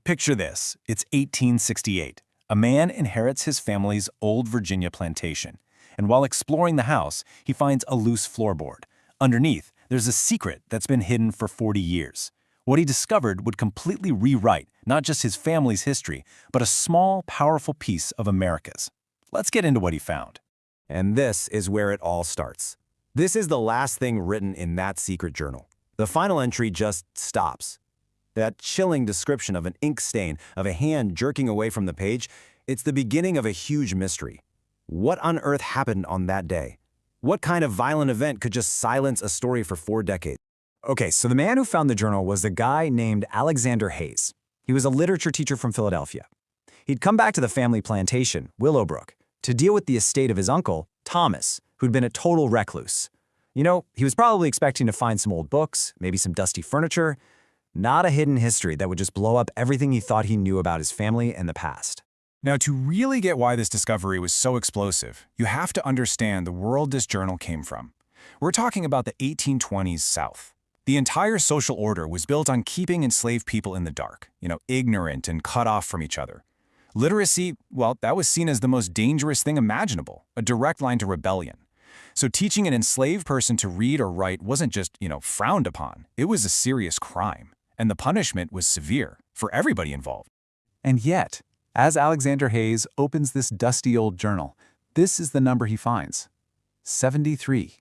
Picture this, it's 1868. A man inherits his family's old Virginia plantation, and while exploring the house, he finds a loose floorboard. Underneath, there's a secret that's been hidden for 40 years. What he discovered would completely rewrite not just his family's history, but a small, powerful piece of America's. Let's get into what he found. And this is where it all starts. This is the last thing written in that secret journal. The final entry just stops. That chilling description of an ink stain, of a hand jerking away from the page, it's the beginning of a huge mystery. What on earth happened on that day? What kind of violent event could just silence a story for 4 decades? Okay, so the man who found the journal was a guy named Alexander Hayes. He was a literature teacher from Philadelphia. He'd come back to the family plantation, Willowbrook, to deal with the estate of his uncle, Thomas, who'd been a total recluse. You know, he was probably expecting to find some old books, maybe some dusty furniture, not a hidden history that would just blow up everything he thought he knew about his family and the past. Now, to really get why this discovery was so explosive, you have to understand the world this journal came from. We're talking about the 1820s South. The entire social order was built on keeping enslaved people in the dark, ignorant and cut off from each other. Literacy, well, that was seen as the most dangerous thing imaginable, a direct line to rebellion. So teaching an enslaved person to read or write wasn't just, frowned upon. It was a serious crime. And the punishment was severe for everybody involved. And yet, as Alexander Hayes opens this dusty old journal, this is the number he finds. 73.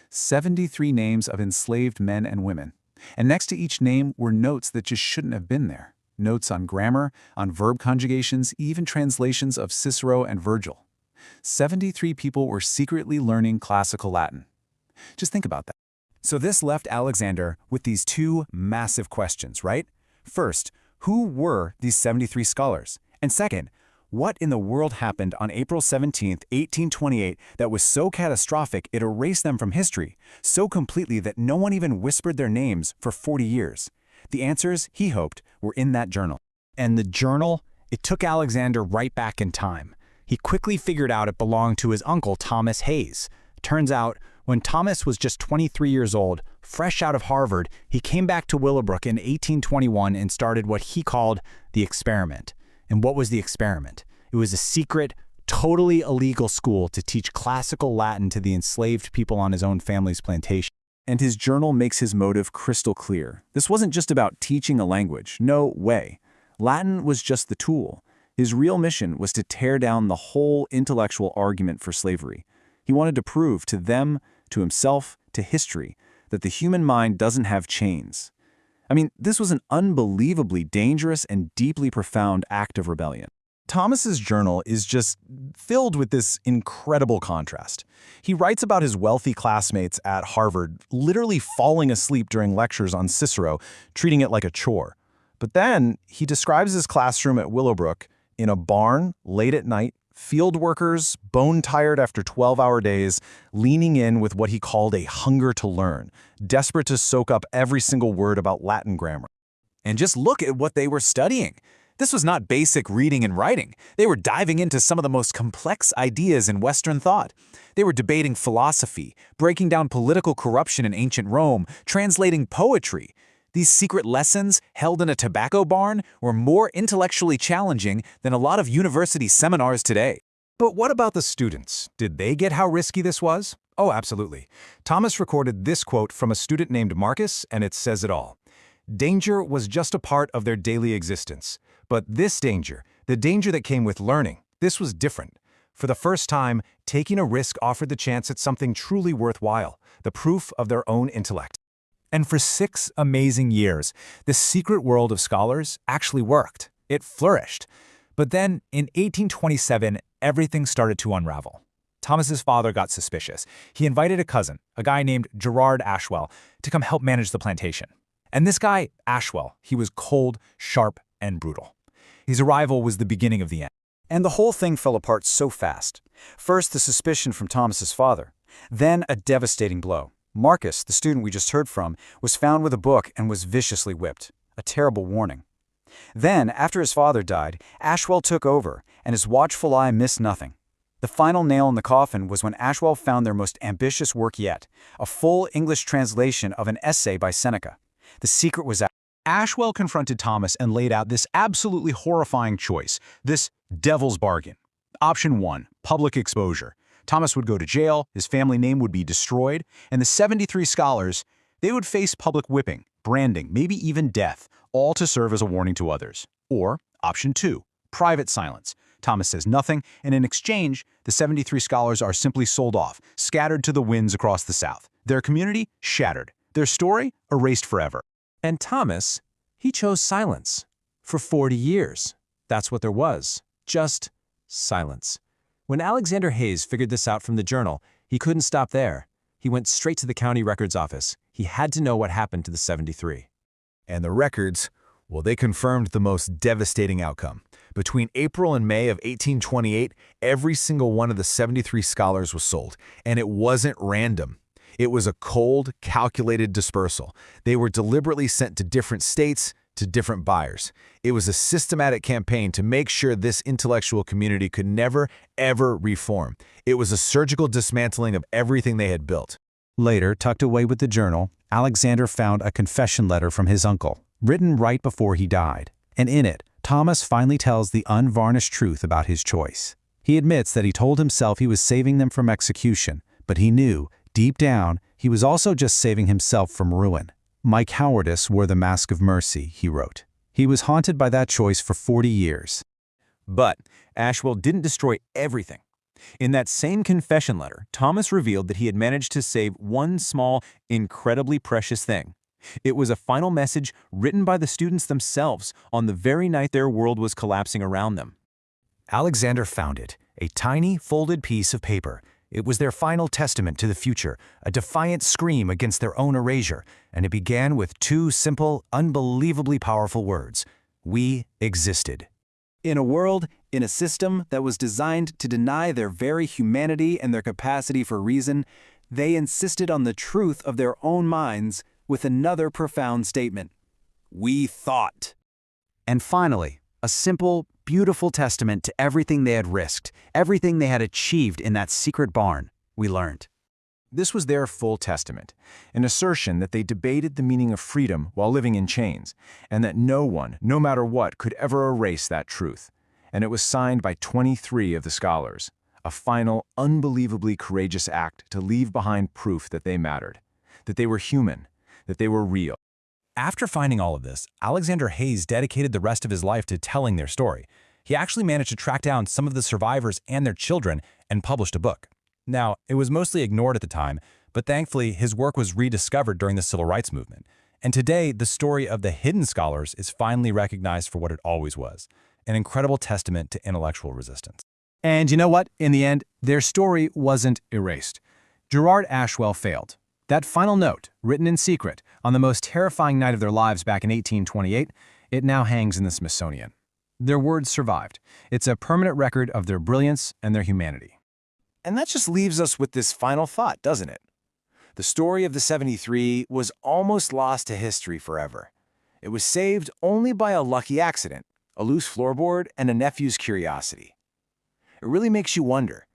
73 names of enslaved men and women. And next to each name were notes that just shouldn't have been there. Notes on grammar, on verb conjugations, even translations of Cicero and Virgil. 73 people were secretly learning classical Latin. Just think about that. So this left Alexander with these 2 massive questions, right? First, who were these 73 scholars? And second, what in the world happened on April 17, 1828 that was so catastrophic it erased them from history, so completely that no one even whispered their names for 40 years? The answers, he hoped, were in that journal. And the journal, it took Alexander right back in time. He quickly figured out it belonged to his uncle, Thomas Hayes. Turns out, when Thomas was just 23 years old, fresh out of Harvard, he came back to Willowbrook in 1821 and started what he called the experiment. And what was the experiment? It was a secret, totally illegal school to teach classical Latin to the enslaved people on his own family's plantation. And his journal makes his motive crystal clear. This wasn't just about teaching a language. No way. Latin was just the tool. His real mission was to tear down the whole intellectual argument for slavery. He wanted to prove to them, to himself, to history, that the human mind doesn't have chains. I mean, this was an unbelievably dangerous and deeply profound act of rebellion. Thomas's journal is just filled with this incredible contrast. He writes about his wealthy classmates at Harvard literally falling asleep during lectures on Cicero, treating it like a chore. But then he describes his classroom at Willowbrook in a barn, late at night, field workers, bone-tired after 12-hour days, leaning in with what he called a hunger to learn, desperate to soak up every single word about Latin grammar. And just look at what they were studying. This was not basic reading and writing. They were diving into some of the most complex ideas in Western thought. They were debating philosophy, breaking down political corruption in ancient Rome, translating poetry. These secret lessons, held in a tobacco barn, were more intellectually challenging than a lot of university seminars today. But what about the students? Did they get how risky this was? Oh, absolutely. Thomas recorded this quote from a student named Marcus, and it says it all. Danger was just a part of their daily existence. But this danger, the danger that came with learning, this was different. For the first time, taking a risk offered the chance at something truly worthwhile, the proof of their own intellect. And for 6 amazing years, the secret world of scholars actually worked. It flourished. But then, in 1827, everything started to unravel. Thomas's father got suspicious. He invited a cousin, a guy named Gerard Ashwell, to come help manage the plantation. And this guy, Ashwell, he was cold, sharp, and brutal. His arrival was the beginning of the end. And the whole thing fell apart so fast. First, the suspicion from Thomas's father. Then, a devastating blow. Marcus, the student we just heard from, was found with a book and was viciously whipped. A terrible warning. Then, after his father died, Ashwell took over, and his watchful eye missed nothing. The final nail in the coffin was when Ashwell found their most ambitious work yet, a full English translation of an essay by Seneca. The secret was out. Ashwell confronted Thomas and laid out this absolutely horrifying choice, this devil's bargain. Option 1, public exposure. Thomas would go to jail, his family name would be destroyed, and the 73 scholars, they would face public whipping, branding, maybe even death, all to serve as a warning to others. Or, option 2, private silence. Thomas says nothing, and in exchange, the 73 scholars are simply sold off, scattered to the winds across the South. Their community shattered, their story erased forever. And Thomas, he chose silence. For 40 years. That's what there was. Just silence. When Alexander Hayes figured this out from the journal, he couldn't stop there. He went straight to the county records office. He had to know what happened to the 73. And the records, well, they confirmed the most devastating outcome. Between April and May of 1828, every single one of the 73 scholars was sold, and it wasn't random. It was a cold, calculated dispersal. They were deliberately sent to different states, to different buyers. It was a systematic campaign to make sure this intellectual community could never, ever reform. It was a surgical dismantling of everything they had built. Later, tucked away with the journal, Alexander found a confession letter from his uncle, written right before he died. And in it, Thomas finally tells the unvarnished truth about his choice. He admits that he told himself he was saving them from execution, but he knew, deep down, he was also just saving himself from ruin. My cowardice wore the mask of mercy, he wrote. He was haunted by that choice for 40 years. But Ashwell didn't destroy everything. In that same confession letter, Thomas revealed that he had managed to save one small, incredibly precious thing. It was a final message written by the students themselves on the very night their world was collapsing around them. Alexander found it, a tiny, folded piece of paper. It was their final testament to the future, a defiant scream against their own erasure, and it began with two simple, unbelievably powerful words. We existed. In a world, in a system that was designed to deny their very humanity and their capacity for reason, they insisted on the truth of their own minds with another profound statement. We thought. And finally, a simple, beautiful testament to everything they had risked, everything they had achieved in that secret barn, we learned. This was their full testament, an assertion that they debated the meaning of freedom while living in chains, and that no one, no matter what, could ever erase that truth. And it was signed by 23 of the scholars, a final, unbelievably courageous act to leave behind proof that they mattered, that they were human, that they were real. After finding all of this, Alexander Hayes dedicated the rest of his life to telling their story. He actually managed to track down some of the survivors and their children and published a book. Now, it was mostly ignored at the time, but thankfully his work was rediscovered during the Civil Rights Movement. And today, the story of the hidden scholars is finally recognized for what it always was, an incredible testament to intellectual resistance. And you know what? In the end, their story wasn't erased. Gerard Ashwell failed. That final note, written in secret, on the most terrifying night of their lives back in 1828, it now hangs in the Smithsonian. Their words survived. It's a permanent record of their brilliance and their humanity. And that just leaves us with this final thought, doesn't it? The story of the 73 was almost lost to history forever. It was saved only by a lucky accident, a loose floorboard, and a nephew's curiosity. It really makes you wonder,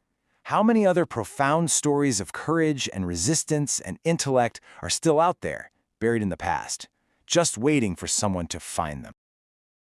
how many other profound stories of courage and resistance and intellect are still out there, buried in the past, just waiting for someone to find them?